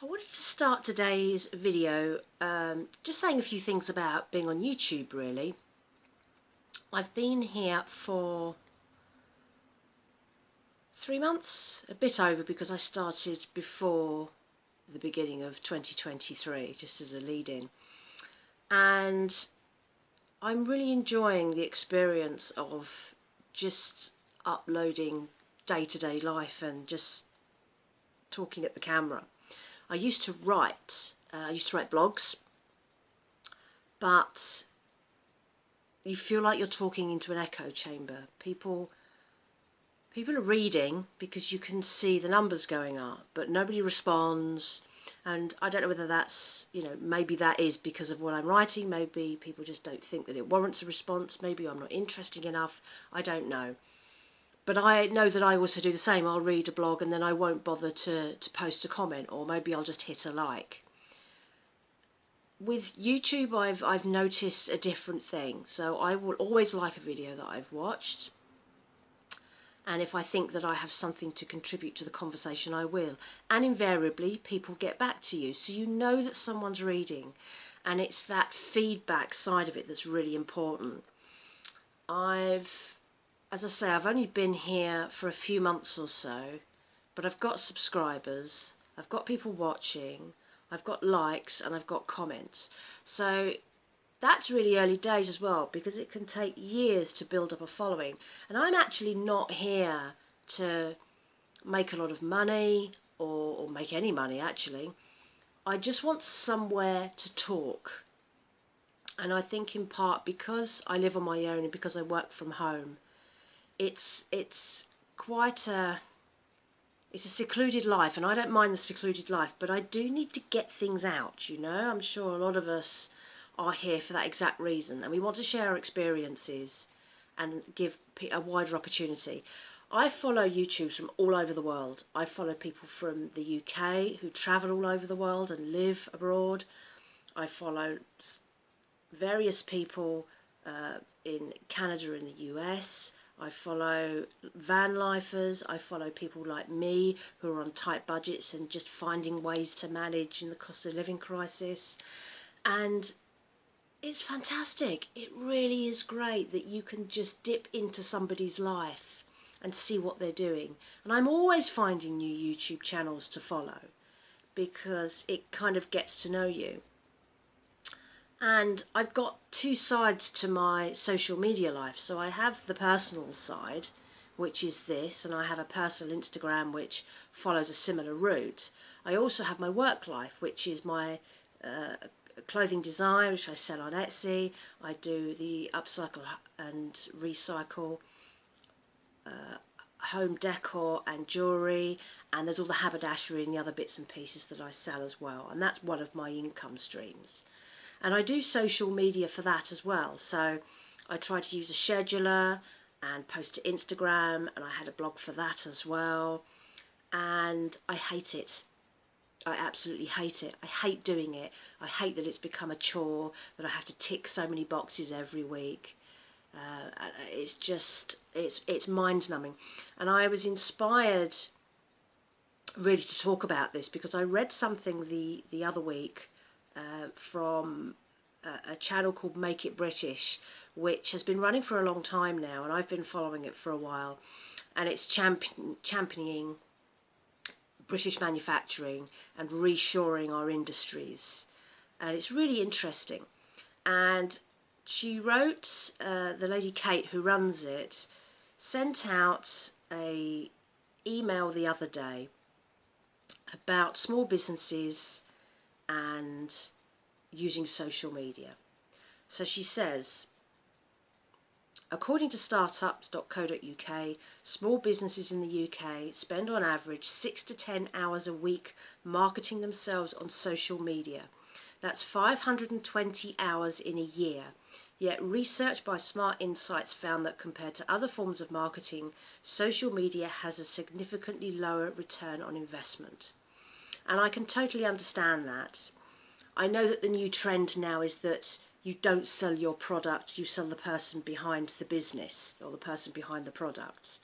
I wanted to start today's video just saying a few things about being on YouTube really. I've been here for 3 months, a bit over, because I started before the beginning of 2023, just as a lead-in. And I'm really enjoying the experience of just uploading day-to-day life and just talking at the camera. I used to write blogs, but you feel like you're talking into an echo chamber. People are reading because you can see the numbers going up, but nobody responds. And I don't know whether that's, maybe that is because of what I'm writing. Maybe people just don't think that it warrants a response. Maybe I'm not interesting enough. I don't know. But I know that I also do the same. I'll read a blog and then I won't bother to post a comment, or maybe I'll just hit a like. With YouTube, I've noticed a different thing. So I will always like a video that I've watched. And if I think that I have something to contribute to the conversation, I will. And invariably, people get back to you. So you know that someone's reading. And it's that feedback side of it that's really important. As I say, I've only been here for a few months or so, but I've got subscribers, I've got people watching, I've got likes, and I've got comments. So that's really early days as well, because it can take years to build up a following. And I'm actually not here to make a lot of money or make any money, actually. I just want somewhere to talk. And I think in part because I live on my own and because I work from home, it's quite it's a secluded life, and I don't mind the secluded life, but I do need to get things out, I'm sure a lot of us are here for that exact reason, and we want to share our experiences and give a wider opportunity. I follow YouTubers from all over the world. I follow people from the UK who travel all over the world and live abroad. I follow various people in Canada and the US. I follow van lifers. I follow people like me who are on tight budgets and just finding ways to manage in the cost of living crisis. And it's fantastic. It really is great that you can just dip into somebody's life and see what they're doing. And I'm always finding new YouTube channels to follow because it kind of gets to know you. And I've got two sides to my social media life. So I have the personal side, which is this, and I have a personal Instagram which follows a similar route. I also have my work life, which is my clothing design, which I sell on Etsy. I do the upcycle and recycle home decor and jewellery, and there's all the haberdashery and the other bits and pieces that I sell as well, and that's one of my income streams. And I do social media for that as well. So I try to use a scheduler and post to Instagram, and I had a blog for that as well. And I hate it. I absolutely hate it. I hate doing it. I hate that it's become a chore, that I have to tick so many boxes every week. It's mind-numbing. And I was inspired really to talk about this because I read something the other week from a channel called Make It British, which has been running for a long time now, and I've been following it for a while, and it's championing British manufacturing and reshoring our industries, and it's really interesting. And she wrote, the lady Kate who runs it, sent out a email the other day about small businesses and using social media. So she says, according to startups.co.uk, small businesses in the UK spend on average 6 to 10 hours a week marketing themselves on social media. That's 520 hours in a year. Yet research by Smart Insights found that compared to other forms of marketing, social media has a significantly lower return on investment. And I can totally understand that. I know that the new trend now is that you don't sell your product, you sell the person behind the business or the person behind the product.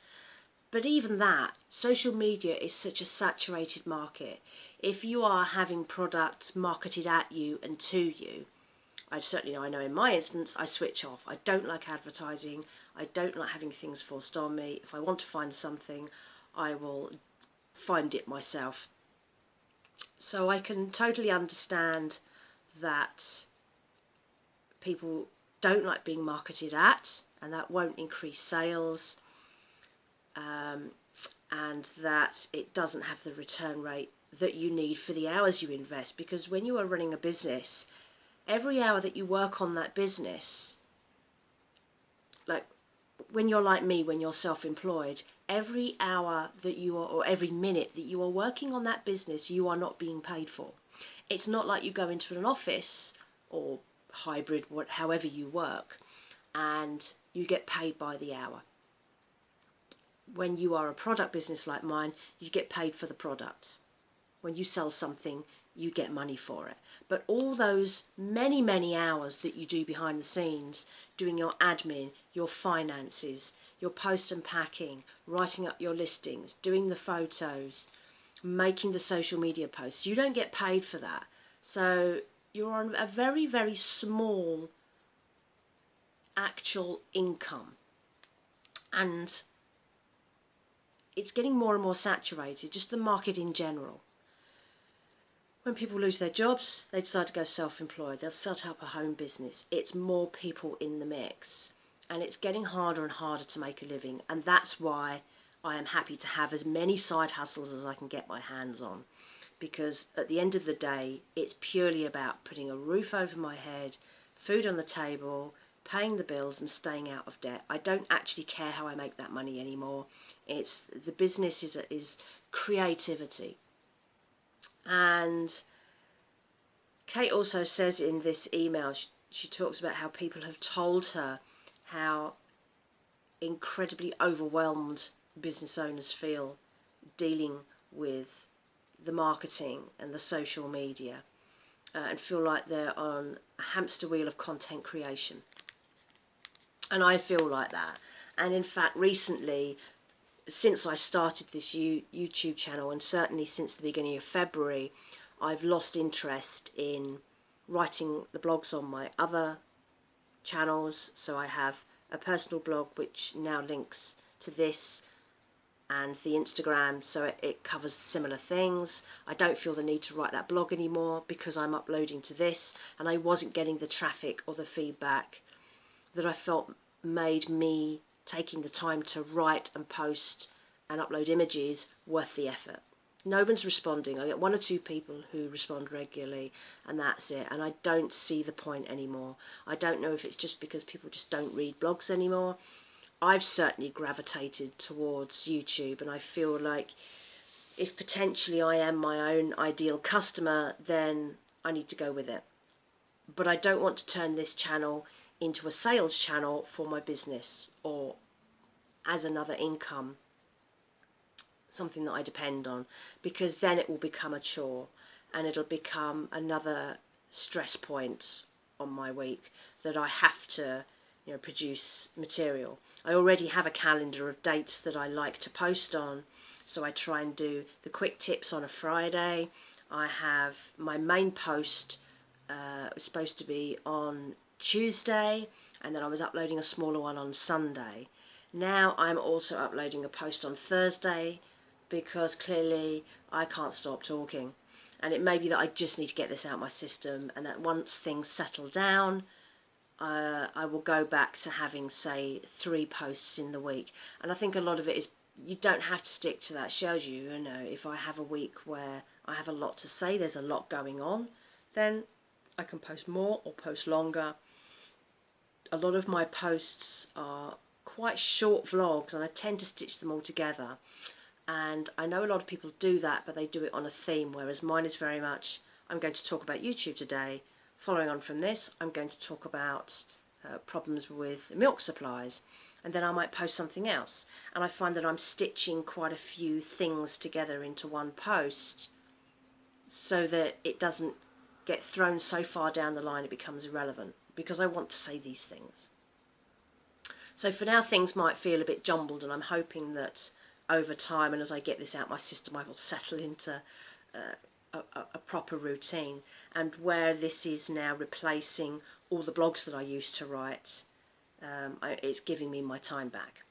But even that, social media is such a saturated market. If you are having products marketed at you and to you, I know in my instance, I switch off. I don't like advertising. I don't like having things forced on me. If I want to find something, I will find it myself. So I can totally understand that people don't like being marketed at, and that won't increase sales, and that it doesn't have the return rate that you need for the hours you invest. Because when you are running a business, every hour that you work on that business, like when you're like me, when you're self-employed, every hour that you are, or every minute that you are working on that business, you are not being paid for. It's not like you go into an office or hybrid, however you work, and you get paid by the hour. When you are a product business like mine, you get paid for the product. When you sell something, you get money for it. But all those many, many hours that you do behind the scenes, doing your admin, your finances, your post and packing, writing up your listings, doing the photos, making the social media posts, you don't get paid for that. So you're on a very, very small actual income. And it's getting more and more saturated, just the market in general. When people lose their jobs, they decide to go self-employed. They'll set up a home business. It's more people in the mix. And it's getting harder and harder to make a living. And that's why I am happy to have as many side hustles as I can get my hands on. Because at the end of the day, it's purely about putting a roof over my head, food on the table, paying the bills and staying out of debt. I don't actually care how I make that money anymore. It's the business is creativity. And Kate also says in this email, she talks about how people have told her how incredibly overwhelmed business owners feel dealing with the marketing and the social media, and feel like they're on a hamster wheel of content creation. And I feel like that. And in fact, recently, since I started this YouTube channel, and certainly since the beginning of February, I've lost interest in writing the blogs on my other channels. So I have a personal blog which now links to this, and the Instagram, so it covers similar things. I don't feel the need to write that blog anymore because I'm uploading to this, and I wasn't getting the traffic or the feedback that I felt made me taking the time to write and post and upload images worth the effort. No one's responding. I get one or two people who respond regularly, and that's it. And I don't see the point anymore. I don't know if it's just because people just don't read blogs anymore. I've certainly gravitated towards YouTube, and I feel like if potentially I am my own ideal customer, then I need to go with it. But I don't want to turn this channel into a sales channel for my business or as another income, something that I depend on, because then it will become a chore and it'll become another stress point on my week that I have to produce material. I already have a calendar of dates that I like to post on, so I try and do the quick tips on a Friday. I have my main post was supposed to be on Tuesday, and then I was uploading a smaller one on Sunday. Now I'm also uploading a post on Thursday because clearly I can't stop talking, and it may be that I just need to get this out of my system, and that once things settle down, I will go back to having, say, 3 posts in the week. And I think a lot of it is you don't have to stick to that. Shows you, if I have a week where I have a lot to say, there's a lot going on, then I can post more or post longer. A lot of my posts are quite short vlogs, and I tend to stitch them all together. And I know a lot of people do that, but they do it on a theme, whereas mine is very much, I'm going to talk about YouTube today. Following on from this, I'm going to talk about problems with milk supplies, and then I might post something else. And I find that I'm stitching quite a few things together into one post so that it doesn't get thrown so far down the line it becomes irrelevant, because I want to say these things. So for now, things might feel a bit jumbled, and I'm hoping that over time, and as I get this out my system, I will settle into a proper routine. And where this is now replacing all the blogs that I used to write, it's giving me my time back.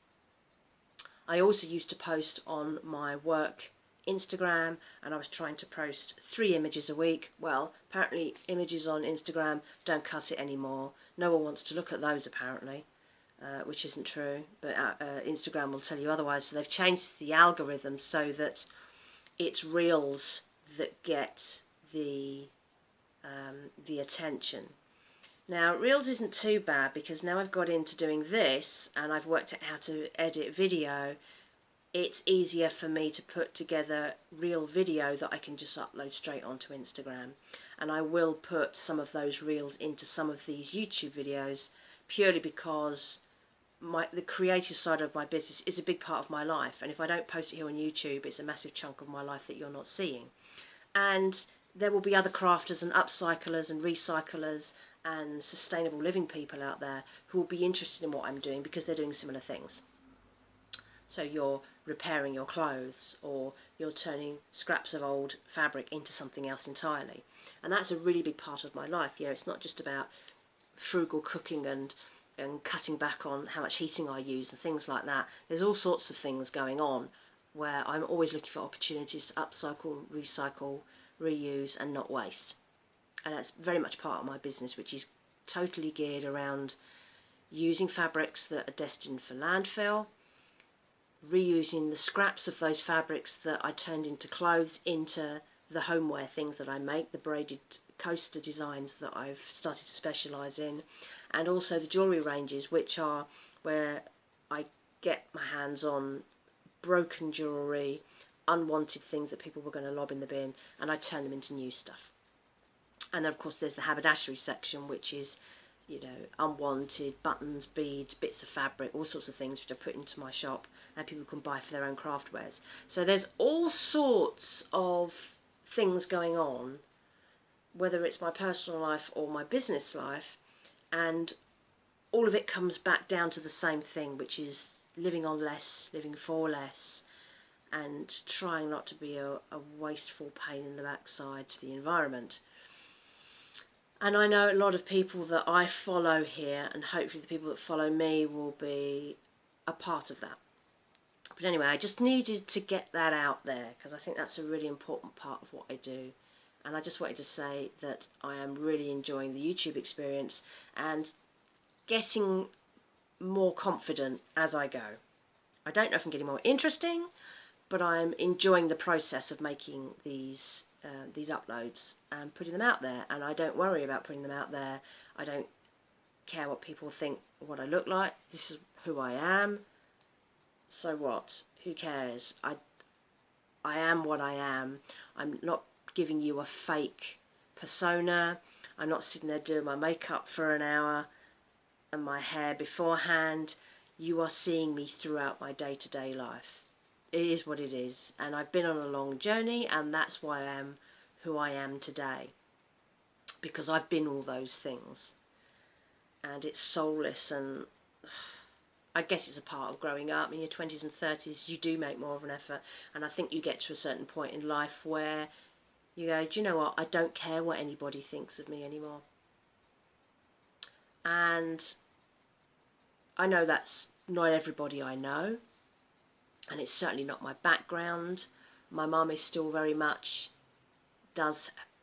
I also used to post on my work Instagram, and I was trying to post 3 images a week. Well, apparently images on Instagram don't cut it anymore. No one wants to look at those apparently, which isn't true, but Instagram will tell you otherwise. So they've changed the algorithm so that it's reels that get the attention. Now, Reels isn't too bad because now I've got into doing this and I've worked out how to edit video. It's easier for me to put together real video that I can just upload straight onto Instagram. And I will put some of those reels into some of these YouTube videos purely because the creative side of my business is a big part of my life. And if I don't post it here on YouTube, it's a massive chunk of my life that you're not seeing. And there will be other crafters and upcyclers and recyclers and sustainable living people out there who will be interested in what I'm doing because they're doing similar things. So you're repairing your clothes, or you're turning scraps of old fabric into something else entirely. And that's a really big part of my life. You know, it's not just about frugal cooking and cutting back on how much heating I use and things like that. There's all sorts of things going on where I'm always looking for opportunities to upcycle, recycle, reuse and not waste. And that's very much part of my business, which is totally geared around using fabrics that are destined for landfill, reusing the scraps of those fabrics that I turned into clothes into the homeware things that I make, the braided coaster designs that I've started to specialise in, and also the jewellery ranges, which are where I get my hands on broken jewellery, unwanted things that people were going to lob in the bin, and I turn them into new stuff. And then of course there's the haberdashery section, which is, you know, unwanted buttons, beads, bits of fabric, all sorts of things which I put into my shop and people can buy for their own craft wares. So there's all sorts of things going on, whether it's my personal life or my business life, and all of it comes back down to the same thing, which is living on less, living for less, and trying not to be a wasteful pain in the backside to the environment. And I know a lot of people that I follow here, and hopefully the people that follow me will be a part of that. But anyway, I just needed to get that out there because I think that's a really important part of what I do. And I just wanted to say that I am really enjoying the YouTube experience and getting more confident as I go. I don't know if I'm getting more interesting, but I'm enjoying the process of making these uploads and putting them out there. And I don't worry about putting them out there. I don't care what people think, what I look like. This is who I am. So what? Who cares? I am what I am. I'm not giving you a fake persona. I'm not sitting there doing my makeup for an hour and my hair beforehand. You are seeing me throughout my day-to-day life. It is what it is, and I've been on a long journey, and that's why I am who I am today, because I've been all those things, and it's soulless, and I guess it's a part of growing up. In your 20s and 30s you do make more of an effort, and I think you get to a certain point in life where you go, do you know what, I don't care what anybody thinks of me anymore. And I know that's not everybody I know, and it's certainly not my background. My mum is still very much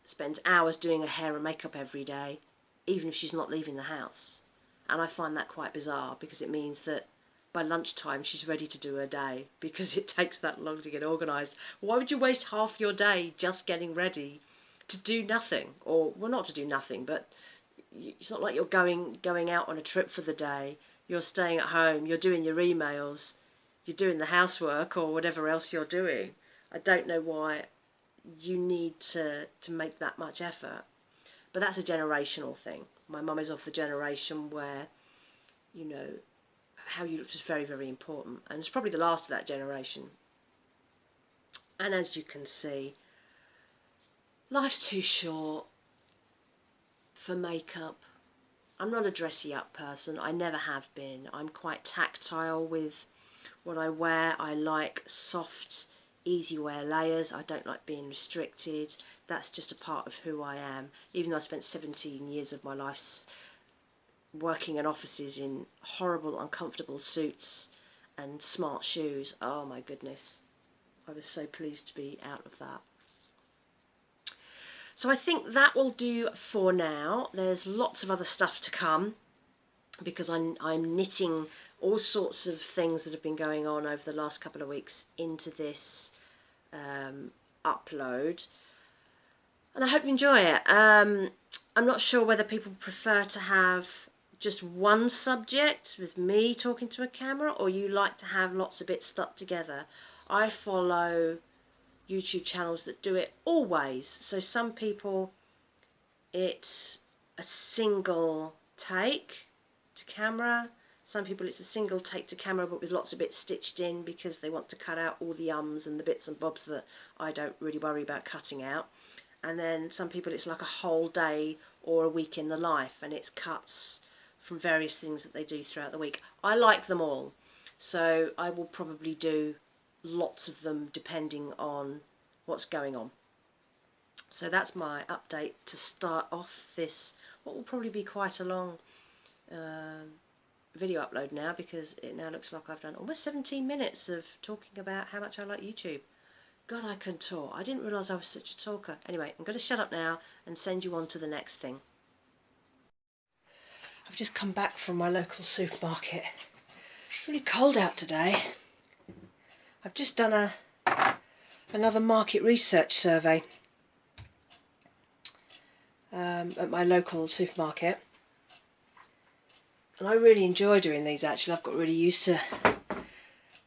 spends hours doing her hair and makeup every day, even if she's not leaving the house. And I find that quite bizarre because it means that by lunchtime she's ready to do her day because it takes that long to get organised. Why would you waste half your day just getting ready to do nothing? Or, well, not to do nothing, but it's not like you're going out on a trip for the day. You're staying at home, you're doing your emails, you're doing the housework or whatever else you're doing. I don't know why you need to make that much effort. But that's a generational thing. My mum is of the generation where, you know, how you look is very, very important. And it's probably the last of that generation. And as you can see, life's too short for makeup. I'm not a dressy up person. I never have been. I'm quite tactile with what I wear. I like soft, easy wear layers. I don't like being restricted. That's just a part of who I am. Even though I spent 17 years of my life working in offices in horrible, uncomfortable suits and smart shoes. Oh my goodness. I was so pleased to be out of that. So I think that will do for now. There's lots of other stuff to come because I'm knitting all sorts of things that have been going on over the last couple of weeks into this upload. And I hope you enjoy it. I'm not sure whether people prefer to have just one subject with me talking to a camera, or you like to have lots of bits stuck together. I follow YouTube channels that do it always. So some people, it's a single take to camera. Some people it's a single take to camera but with lots of bits stitched in because they want to cut out all the ums and the bits and bobs that I don't really worry about cutting out. And then some people it's like a whole day or a week in the life, and it's cuts from various things that they do throughout the week. I like them all, so I will probably do lots of them depending on what's going on. So that's my update to start off this, what will probably be quite a long video upload now, because it now looks like I've done almost 17 minutes of talking about how much I like YouTube. God, I can talk. I didn't realise I was such a talker. Anyway, I'm going to shut up now and send you on to the next thing. I've just come back from my local supermarket. It's really cold out today. I've just done another market research survey at my local supermarket. And I really enjoy doing these actually. I've got really used to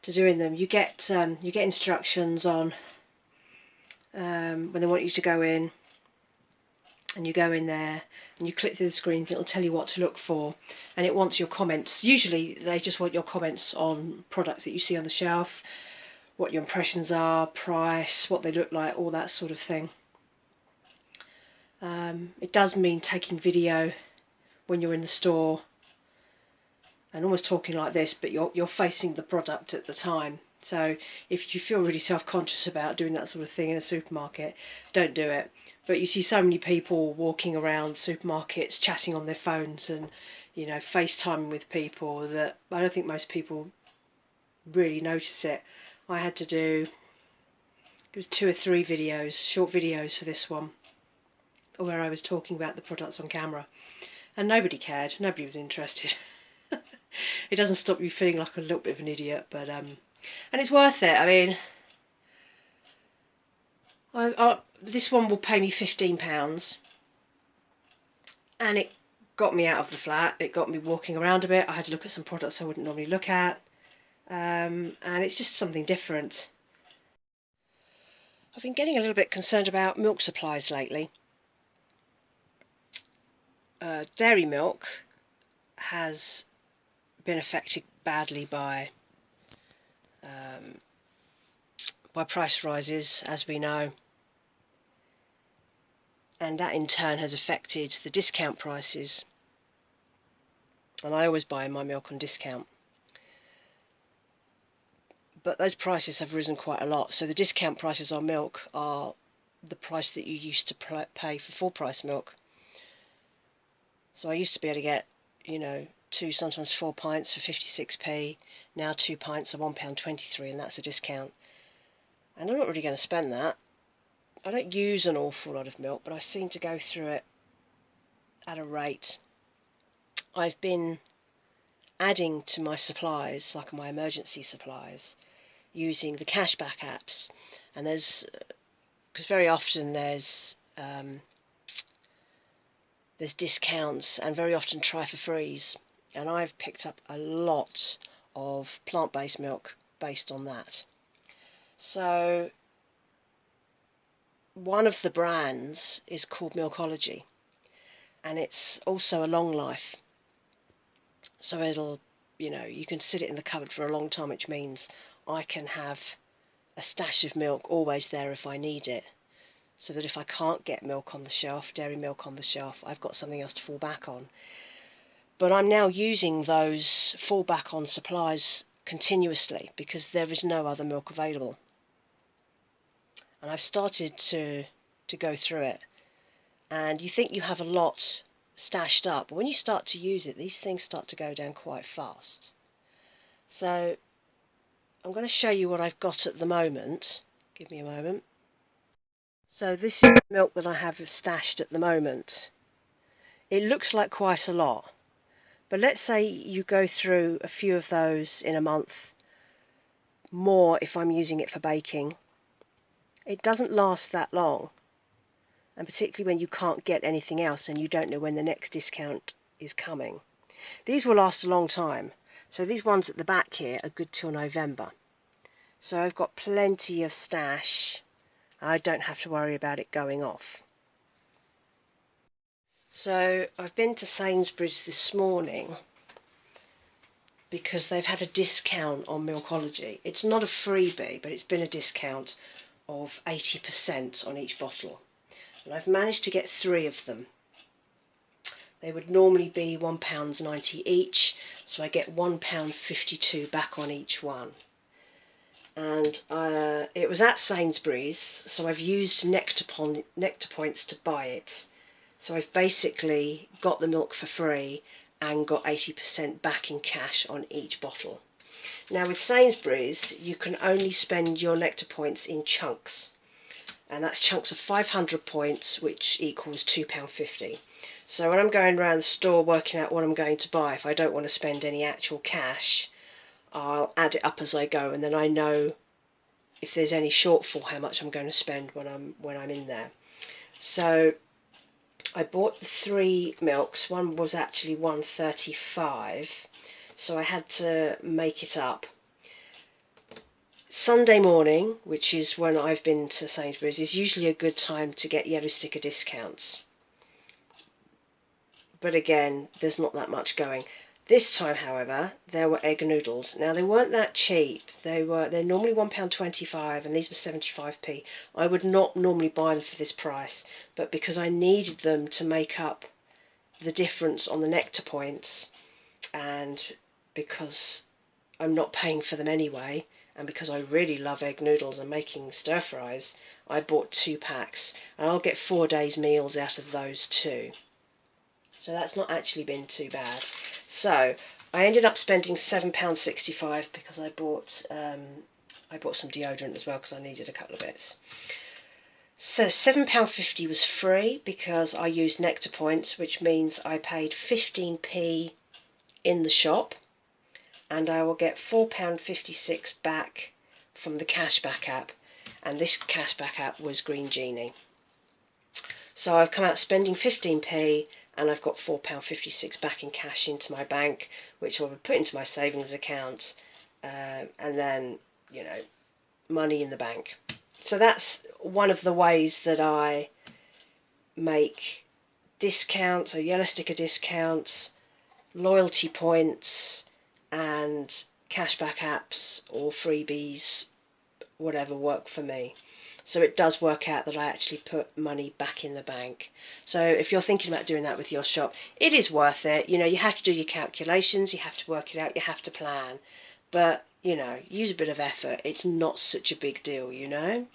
doing them. You get instructions on when they want you to go in, and you go in there and you click through the screen, it'll tell you what to look for, and it wants your comments. Usually they just want your comments on products that you see on the shelf, what your impressions are, price, what they look like, all that sort of thing. It does mean taking video when you're in the store and almost talking like this, but you're facing the product at the time. So if you feel really self-conscious about doing that sort of thing in a supermarket, don't do it. But you see so many people walking around supermarkets chatting on their phones and, you know, FaceTiming with people, that I don't think most people really notice it. I had to do, it was 2 or 3 videos, short videos for this one, where I was talking about the products on camera, and nobody cared, nobody was interested. It doesn't stop you feeling like a little bit of an idiot, but and it's worth it. I mean, this one will pay me £15, and it got me out of the flat. It got me walking around a bit. I had to look at some products I wouldn't normally look at, and it's just something different. I've been getting a little bit concerned about milk supplies lately. Dairy milk has been affected badly by price rises, as we know, and that in turn has affected the discount prices, and I always buy my milk on discount, but those prices have risen quite a lot. So the discount prices on milk are the price that you used to pay for full price milk. So I used to be able to get, you know, 2, sometimes 4 pints for 56p. Now 2 pints are £1.23, and that's a discount. And I'm not really going to spend that. I don't use an awful lot of milk, but I seem to go through it at a rate. I've been adding to my supplies, like my emergency supplies, using the cashback apps. And because very often there's discounts, and very often try for frees, and I've picked up a lot of plant-based milk based on that. So one of the brands is called Milkology, and it's also a long life, so it'll, you know, you can sit it in the cupboard for a long time, which means I can have a stash of milk always there if I need it, so that if I can't get milk on the shelf, dairy milk on the shelf, I've got something else to fall back on. But I'm now using those fallback on supplies continuously because there is no other milk available. And I've started to go through it. And you think you have a lot stashed up, but when you start to use it, these things start to go down quite fast. So I'm going to show you what I've got at the moment. Give me a moment. So this is the milk that I have stashed at the moment. It looks like quite a lot, but let's say you go through a few of those in a month, more if I'm using it for baking. It doesn't last that long, and particularly when you can't get anything else and you don't know when the next discount is coming. These will last a long time. So these ones at the back here are good till November. So I've got plenty of stash. I don't have to worry about it going off. So I've been to Sainsbury's this morning because they've had a discount on Milkology. It's not a freebie, but it's been a discount of 80% on each bottle. And I've managed to get 3 of them. They would normally be £1.90 each, so I get £1.52 back on each one. And it was at Sainsbury's, so I've used Nectar Points to buy it. So I've basically got the milk for free and got 80% back in cash on each bottle. Now with Sainsbury's, you can only spend your Nectar Points in chunks. And that's chunks of 500 points, which equals £2.50. So when I'm going around the store working out what I'm going to buy, if I don't want to spend any actual cash, I'll add it up as I go, and then I know if there's any shortfall how much I'm going to spend when I'm in there. So I bought the 3 milks. One was actually £1.35, so I had to make it up. Sunday morning, which is when I've been to Sainsbury's, is usually a good time to get yellow sticker discounts. But again, there's not that much going. This time, however, there were egg noodles. Now, they weren't that cheap. They're normally £1.25, and these were 75p. I would not normally buy them for this price, but because I needed them to make up the difference on the Nectar Points, and because I'm not paying for them anyway, and because I really love egg noodles and making stir fries, I bought 2 packs, and I'll get 4 days' meals out of those too. So that's not actually been too bad. So I ended up spending £7.65 because I bought some deodorant as well because I needed a couple of bits. So £7.50 was free because I used Nectar Points, which means I paid 15p in the shop, and I will get £4.56 back from the cashback app, and this cashback app was Green Genie. So I've come out spending 15p, and I've got £4.56 back in cash into my bank, which I will put into my savings account, and then, you know, money in the bank. So that's one of the ways that I make discounts, or yellow sticker discounts, loyalty points, and cashback apps or freebies, whatever, work for me. So it does work out that I actually put money back in the bank. So if you're thinking about doing that with your shop, it is worth it. You know, you have to do your calculations, you have to work it out, you have to plan. But, you know, use a bit of effort. It's not such a big deal, you know.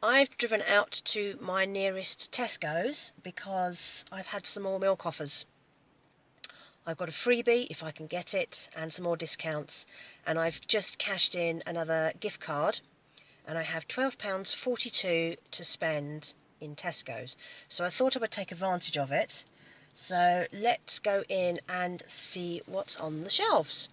I've driven out to my nearest Tesco's because I've had some more milk offers. I've got a freebie if I can get it, and some more discounts, and I've just cashed in another gift card, and I have £12.42 to spend in Tesco's. So I thought I would take advantage of it. So let's go in and see what's on the shelves.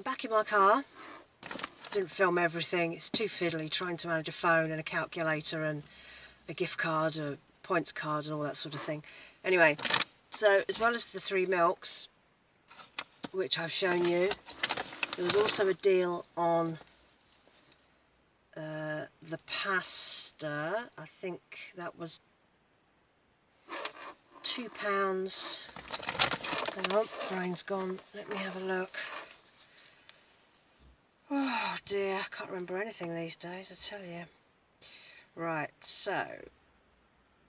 I'm back in my car. Didn't film everything, it's too fiddly trying to manage a phone and a calculator and a gift card, a points card and all that sort of thing. Anyway, so as well as the 3 milks, which I've shown you, there was also a deal on the pasta. I think that was £2. Hang on, brain's gone. Let me have a look. Oh dear, I can't remember anything these days, I tell you. Right, so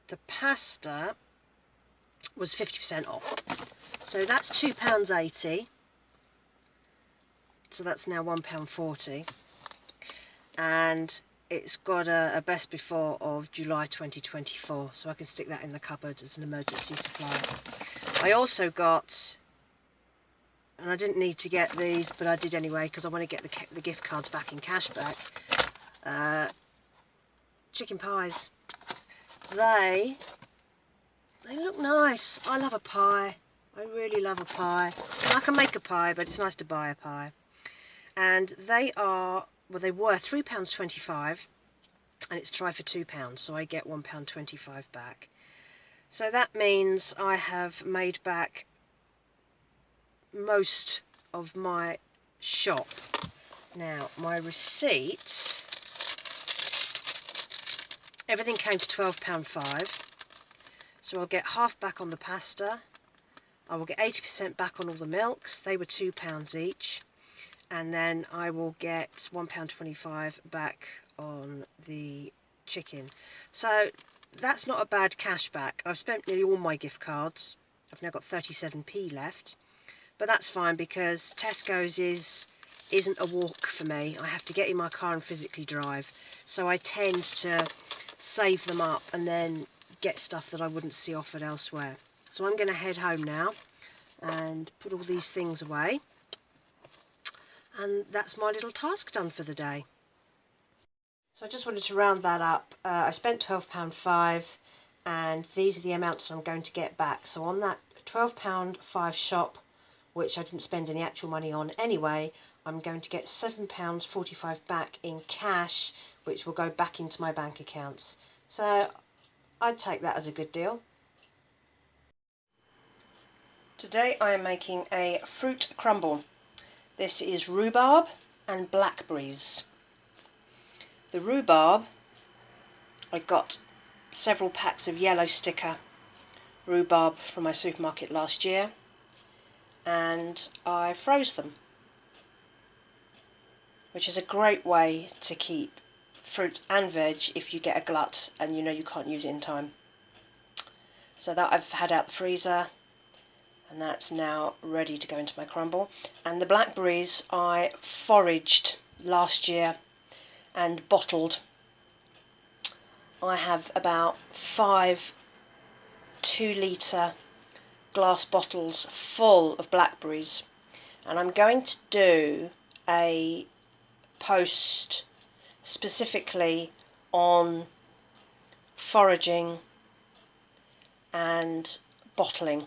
the pasta was 50% off. So that's £2.80. So that's now £1.40. And it's got a best before of July 2024, so I can stick that in the cupboard as an emergency supply. I also got, and I didn't need to get these, but I did anyway because I want to get the gift cards back in cash back, chicken pies. They look nice. I love a pie. I really love a pie. I can make a pie, but it's nice to buy a pie. And they are, well, they were £3.25, and it's try for £2, so I get £1.25 back. So that means I have made back most of my shop. Now, my receipt, everything came to £12.05, so I'll get half back on the pasta. I will get 80% back on all the milks. They were £2 each. And then I will get £1.25 back on the chicken. So that's not a bad cash back. I've spent nearly all my gift cards. I've now got 37p left. But that's fine because Tesco's isn't a walk for me. I have to get in my car and physically drive. So I tend to save them up and then get stuff that I wouldn't see offered elsewhere. So I'm going to head home now and put all these things away. And that's my little task done for the day. So I just wanted to round that up. I spent £12.05 and these are the amounts I'm going to get back. So on that £12.05 shop, which I didn't spend any actual money on anyway, I'm going to get £7.45 back in cash, which will go back into my bank accounts. So I'd take that as a good deal. Today I am making a fruit crumble. This is rhubarb and blackberries. The rhubarb, I got several packs of yellow sticker rhubarb from my supermarket last year, and I froze them, which is a great way to keep fruit and veg if you get a glut and you know you can't use it in time. So that I've had out the freezer, and that's now ready to go into my crumble. And the blackberries I foraged last year and bottled. I have about 5 2-litre glass bottles full of blackberries, and I'm going to do a post specifically on foraging and bottling,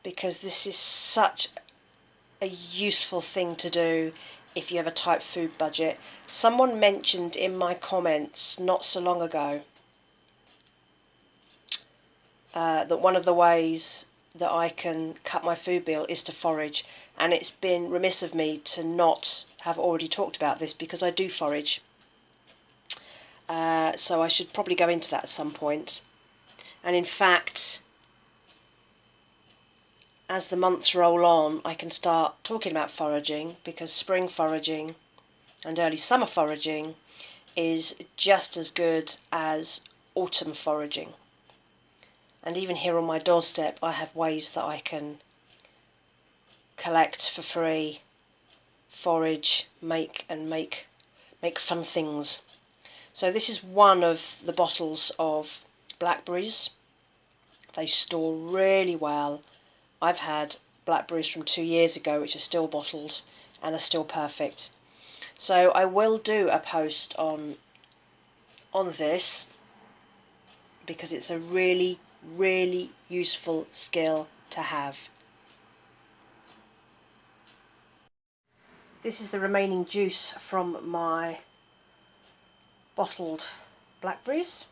because this is such a useful thing to do if you have a tight food budget. Someone mentioned in my comments not so long ago that one of the ways that I can cut my food bill is to forage, and it's been remiss of me to not have already talked about this because I do forage. So I should probably go into that at some point. And in fact, as the months roll on, I can start talking about foraging, because spring foraging and early summer foraging is just as good as autumn foraging. And even here on my doorstep, I have ways that I can collect for free, forage, make fun things. So this is one of the bottles of blackberries. They store really well. I've had blackberries from 2 years ago which are still bottled and are still perfect. So I will do a post on this, because it's a really useful skill to have. This is the remaining juice from my bottled blackberries.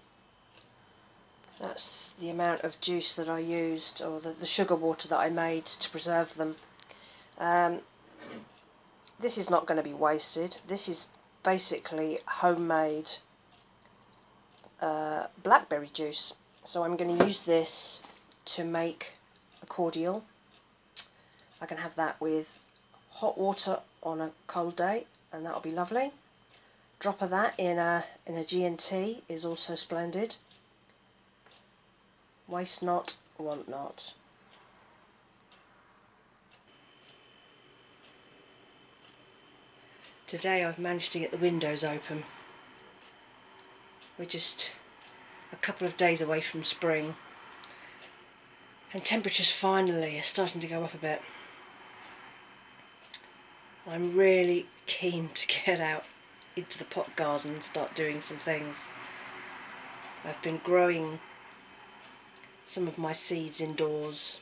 That's the amount of juice that I used, or the sugar water that I made to preserve them. This is not going to be wasted. This is basically homemade blackberry juice. So I'm going to use this to make a cordial. I can have that with hot water on a cold day, and that'll be lovely. Drop of that in a G&T is also splendid. Waste not, want not. Today I've managed to get the windows open. We're just a couple of days away from spring, and temperatures finally are starting to go up a bit. I'm really keen to get out into the pot garden and start doing some things. I've been growing some of my seeds indoors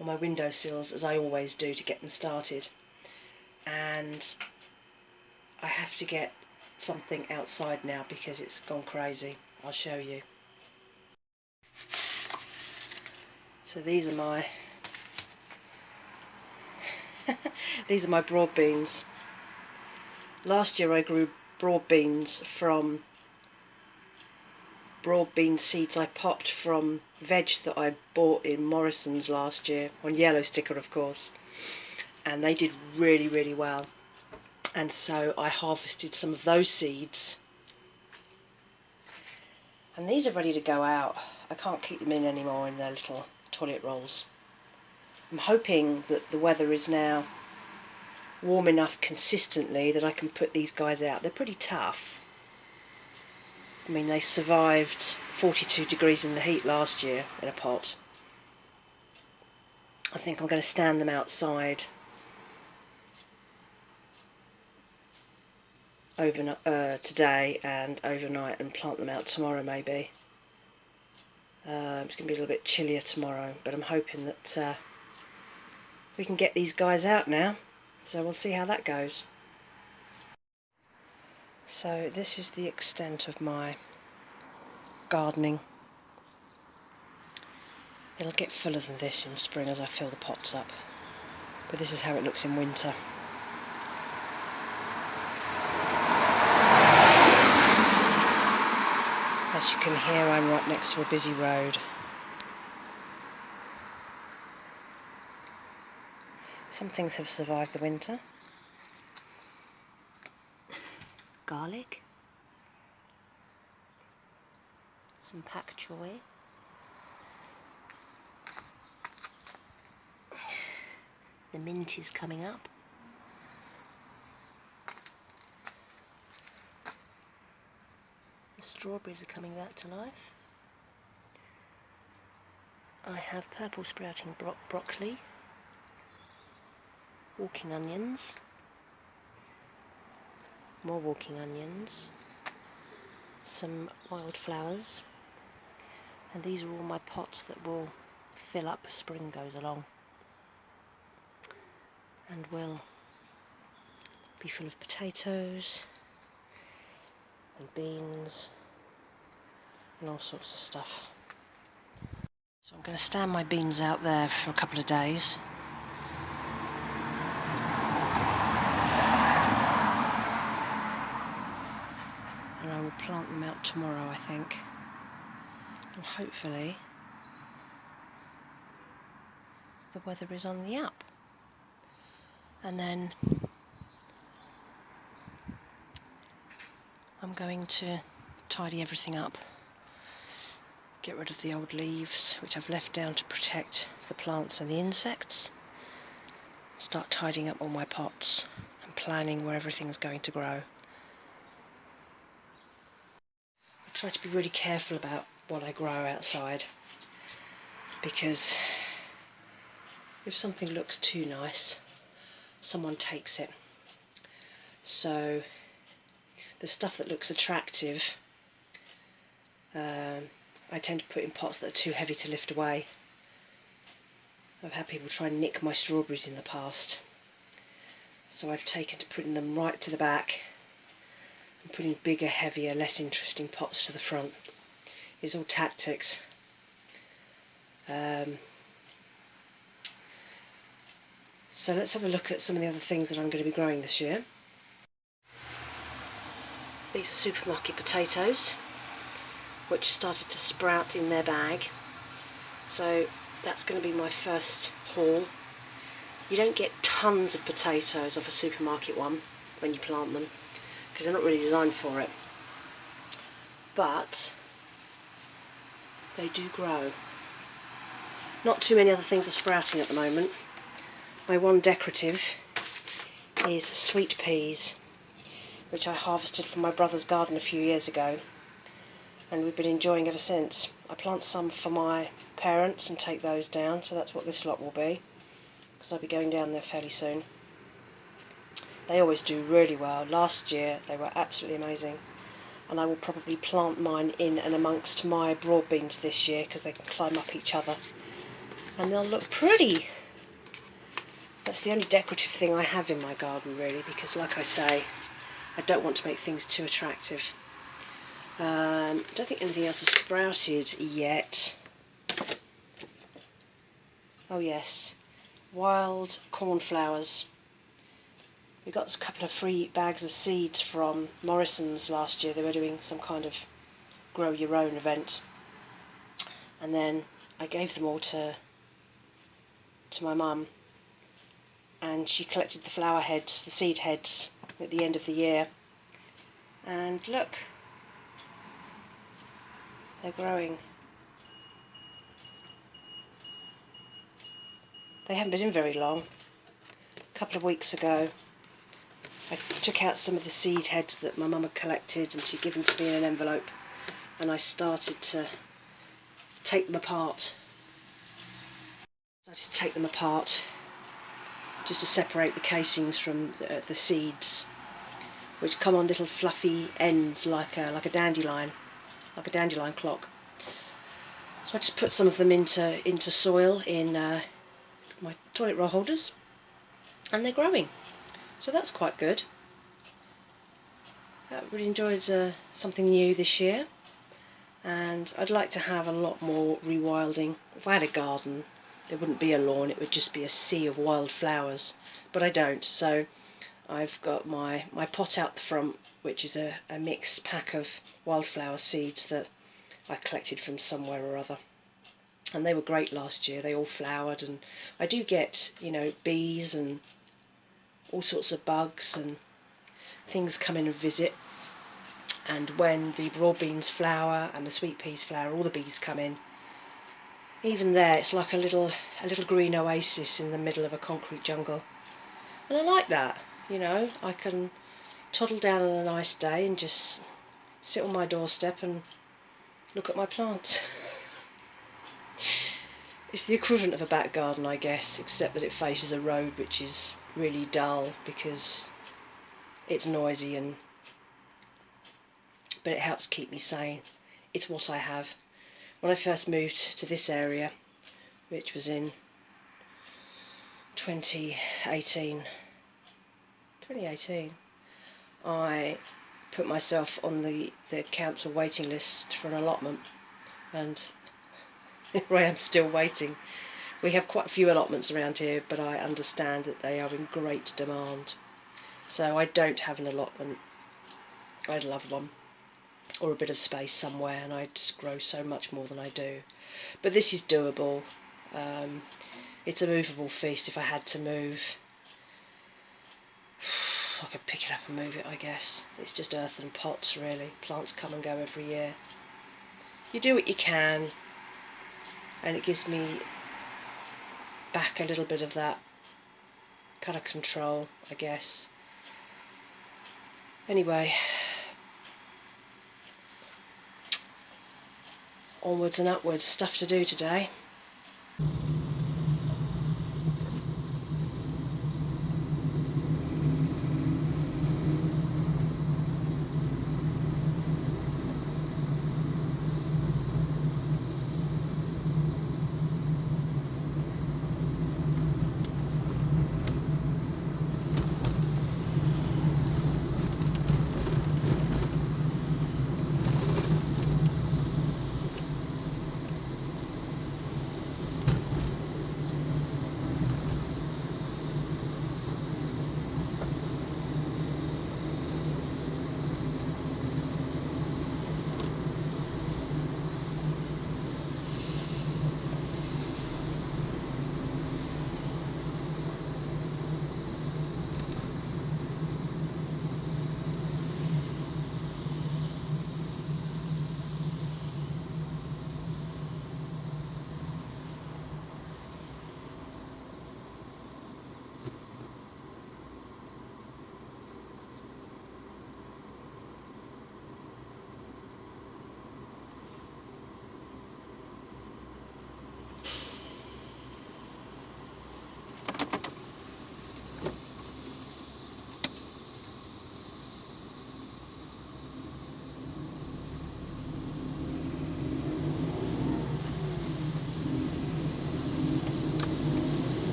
on my windowsills, as I always do, to get them started, and I have to get something outside now because it's gone crazy. I'll show you. So these are my these are my broad beans. Last year I grew broad beans from broad bean seeds I popped from veg that I bought in Morrison's last year, on yellow sticker of course, and they did really, really well. And so I harvested some of those seeds, and these are ready to go out. I can't keep them in anymore in their little toilet rolls. I'm hoping that the weather is now warm enough consistently that I can put these guys out. They're pretty tough. I mean, they survived 42 degrees in the heat last year in a pot. I think I'm going to stand them outside overnight, today and overnight, and plant them out tomorrow maybe. It's going to be a little bit chillier tomorrow, but I'm hoping that we can get these guys out now, so we'll see how that goes. So this is the extent of my gardening. It'll get fuller than this in spring as I fill the pots up, but this is how it looks in winter. As you can hear, I'm right next to a busy road. Some things have survived the winter. Garlic. Some pak choi. The mint is coming up. The strawberries are coming back to life. I have purple sprouting broccoli, walking onions, more walking onions, some wildflowers, and these are all my pots that will fill up as spring goes along, and will be full of potatoes and beans and all sorts of stuff. So I'm going to stand my beans out there for a couple of days. And I will plant them out tomorrow, I think. And hopefully the weather is on the up. And then I'm going to tidy everything up. Get rid of the old leaves, which I've left down to protect the plants and the insects. Start tidying up all my pots and planning where everything's going to grow. I try to be really careful about what I grow outside, because if something looks too nice, someone takes it. So the stuff that looks attractive, I tend to put in pots that are too heavy to lift away. I've had people try and nick my strawberries in the past. So I've taken to putting them right to the back and putting bigger, heavier, less interesting pots to the front. It's all tactics. So let's have a look at some of the other things that I'm going to be growing this year. These are supermarket potatoes, which started to sprout in their bag. So that's going to be my first haul. You don't get tons of potatoes off a supermarket one when you plant them, because they're not really designed for it. But they do grow. Not too many other things are sprouting at the moment. My one decorative is sweet peas, which I harvested from my brother's garden a few years ago, and we've been enjoying ever since. I plant some for my parents and take those down, so that's what this lot will be, because I'll be going down there fairly soon. They always do really well. Last year they were absolutely amazing, and I will probably plant mine in and amongst my broad beans this year, because they can climb up each other and they'll look pretty. That's the only decorative thing I have in my garden, really, because like I say, I don't want to make things too attractive. I don't think anything else has sprouted yet. Oh yes, wild cornflowers. We got a couple of free bags of seeds from Morrison's last year. They were doing some kind of grow your own event, and then I gave them all to my mum, and she collected the flower heads, the seed heads, at the end of the year. And look, they're growing. They haven't been in very long. A couple of weeks ago I took out some of the seed heads that my mum had collected and she'd given to me in an envelope, and I started to take them apart. Just to separate the casings from the seeds, which come on little fluffy ends like a dandelion clock. So I just put some of them into soil in my toilet roll holders, and they're growing. So that's quite good. I really enjoyed something new this year, and I'd like to have a lot more rewilding. If I had a garden, there wouldn't be a lawn, it would just be a sea of wildflowers, but I don't. So I've got my pot out the front, which is a mixed pack of wildflower seeds that I collected from somewhere or other, and they were great last year. They all flowered, and I do get, you know, bees and all sorts of bugs and things come in and visit, and when the broad beans flower and the sweet peas flower, all the bees come in. Even there, it's like a little green oasis in the middle of a concrete jungle, and I like that. You know, I can toddle down on a nice day and just sit on my doorstep and look at my plants. It's the equivalent of a back garden, I guess, except that it faces a road, which is really dull because it's noisy, but it helps keep me sane. It's what I have. When I first moved to this area, which was in 2018, I put myself on the council waiting list for an allotment, and here I am still waiting. We have quite a few allotments around here, but I understand that they are in great demand. So I don't have an allotment. I'd love one, or a bit of space somewhere, and I just grow so much more than I do. But this is doable. It's a movable feast. If I had to move, I could pick it up and move it, I guess. It's just earthen pots, really. Plants come and go every year. You do what you can, and it gives me back a little bit of that kind of control, I guess. Anyway, onwards and upwards, stuff to do today.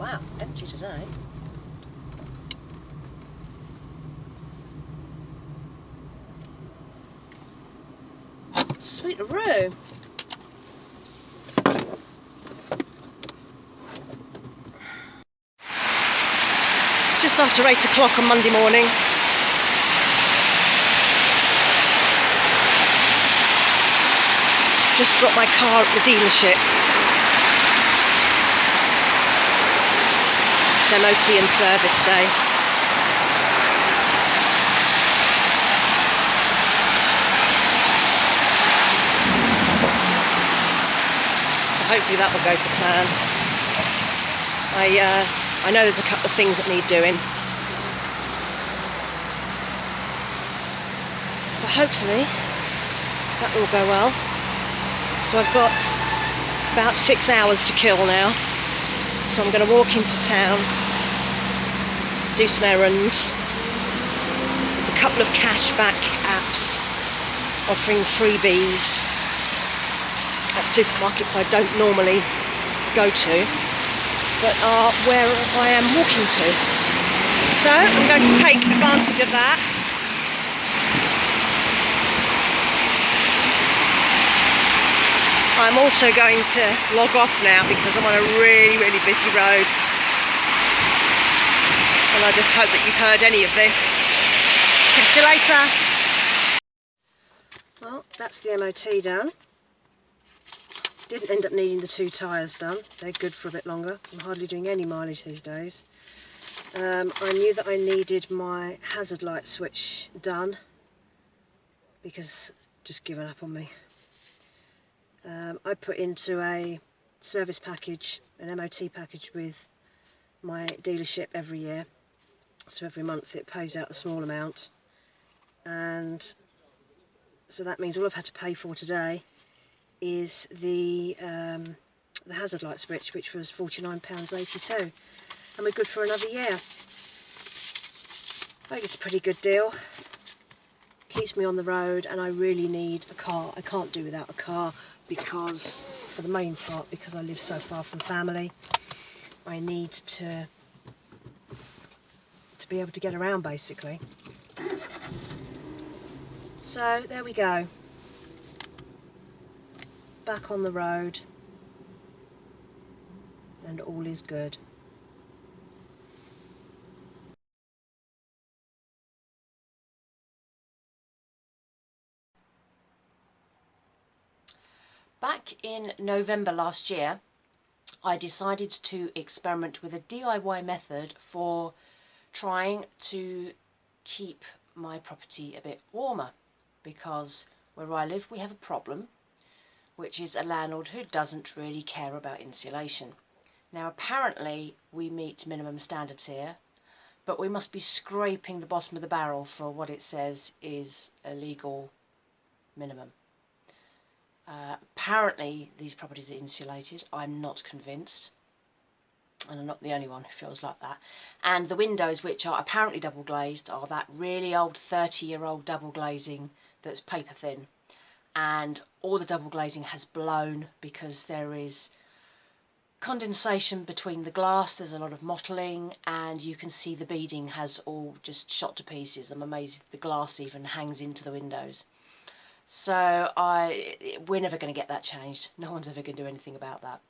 Wow, empty today. Sweeteroo. It's just after 8 o'clock on Monday morning. Just dropped my car at the dealership. It's MOT and service day. So hopefully that will go to plan. I know there's a couple of things that need doing. But hopefully that will go well. So I've got about 6 hours to kill now. So I'm going to walk into town, do some errands. There's a couple of cashback apps offering freebies at supermarkets I don't normally go to, but are where I am walking to. So I'm going to take advantage of that. I'm also going to log off now because I'm on a really, really busy road. And I just hope that you've heard any of this. Catch you later. Well, that's the MOT done. Didn't end up needing the 2 tyres done. They're good for a bit longer. I'm hardly doing any mileage these days. I knew that I needed my hazard light switch done because just given up on me. I put into a service package, an MOT package with my dealership every year. So every month it pays out a small amount. And so that means all I've had to pay for today is the hazard light switch, which was £49.82, and we're good for another year. I think it's a pretty good deal. Keeps me on the road, and I really need a car. I can't do without a car because, for the main part, because I live so far from family, I need to be able to get around basically. So there we go. Back on the road, and all is good. Back in November last year, I decided to experiment with a DIY method for trying to keep my property a bit warmer, because where I live we have a problem, which is a landlord who doesn't really care about insulation. Now apparently we meet minimum standards here, but we must be scraping the bottom of the barrel for what it says is a legal minimum. Apparently these properties are insulated. I'm not convinced, and I'm not the only one who feels like that. And the windows, which are apparently double glazed, are that really old 30-year-old double glazing that's paper thin, and all the double glazing has blown because there is condensation between the glass. There's a lot of mottling, and you can see the beading has all just shot to pieces. I'm amazed the glass even hangs into the windows. So we're never going to get that changed. No one's ever going to do anything about that.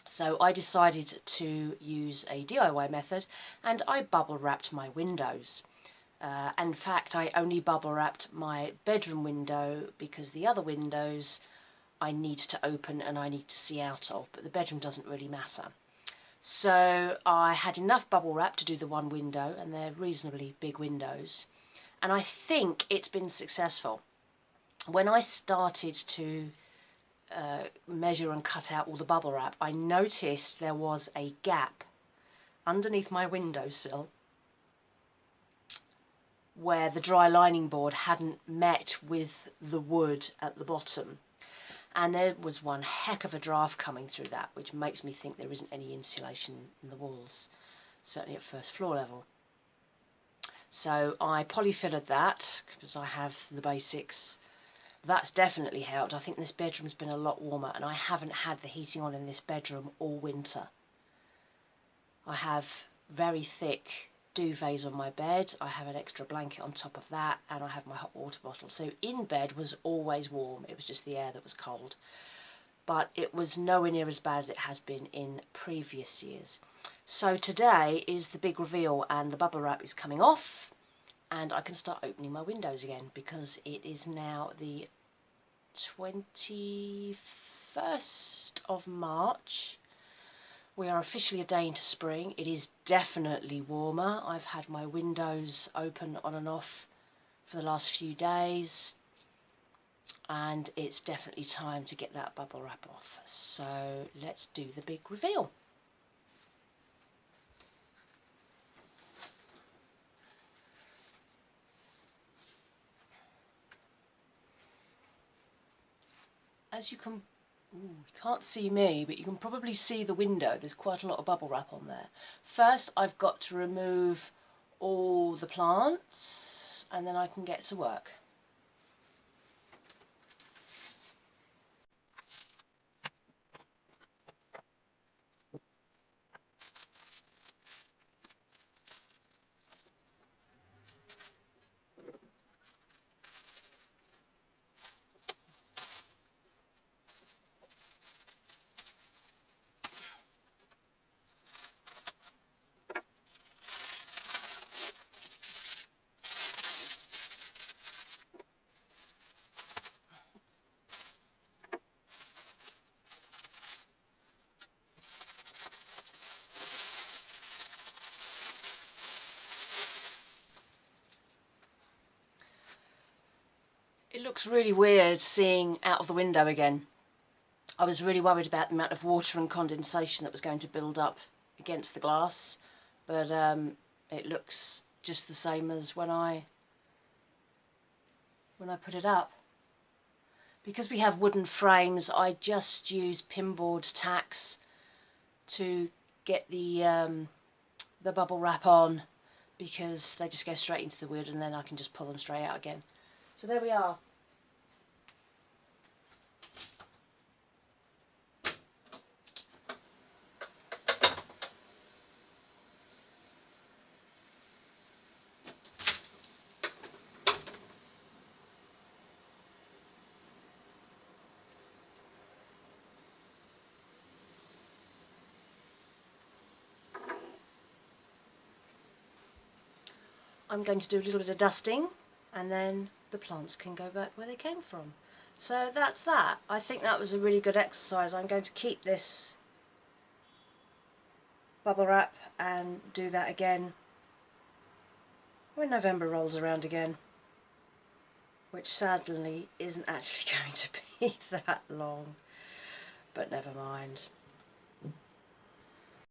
So I decided to use a DIY method, and I bubble wrapped my windows. In fact, I only bubble wrapped my bedroom window because the other windows I need to open and I need to see out of, but the bedroom doesn't really matter. So I had enough bubble wrap to do the one window, and they're reasonably big windows, and I think it's been successful. When I started to measure and cut out all the bubble wrap, I noticed there was a gap underneath my windowsill where the dry lining board hadn't met with the wood at the bottom, and there was one heck of a draft coming through that, which makes me think there isn't any insulation in the walls, certainly at first floor level. So I polyfillered that because I have the basics. That's definitely helped. I think this bedroom's been a lot warmer, and I haven't had the heating on in this bedroom all winter. I have very thick duvets on my bed. I have an extra blanket on top of that, and I have my hot water bottle. So in bed was always warm. It was just the air that was cold. But it was nowhere near as bad as it has been in previous years. So today is the big reveal, and the bubble wrap is coming off, and I can start opening my windows again because it is now the 21st of March. We are officially a day into spring. It is definitely warmer. I've had my windows open on and off for the last few days, and it's definitely time to get that bubble wrap off. So let's do the big reveal. As you can, you can't see me, but you can probably see the window. There's quite a lot of bubble wrap on there. First, I've got to remove all the plants, and then I can get to work. It looks really weird seeing out of the window again. I was really worried about the amount of water and condensation that was going to build up against the glass, but it looks just the same as when I put it up. Because we have wooden frames, I just use pinboard tacks to get the bubble wrap on, because they just go straight into the wood and then I can just pull them straight out again. So there we are. I'm going to do a little bit of dusting, and then the plants can go back where they came from. So that's that. I think that was a really good exercise. I'm going to keep this bubble wrap and do that again when November rolls around again, which sadly isn't actually going to be that long, but never mind.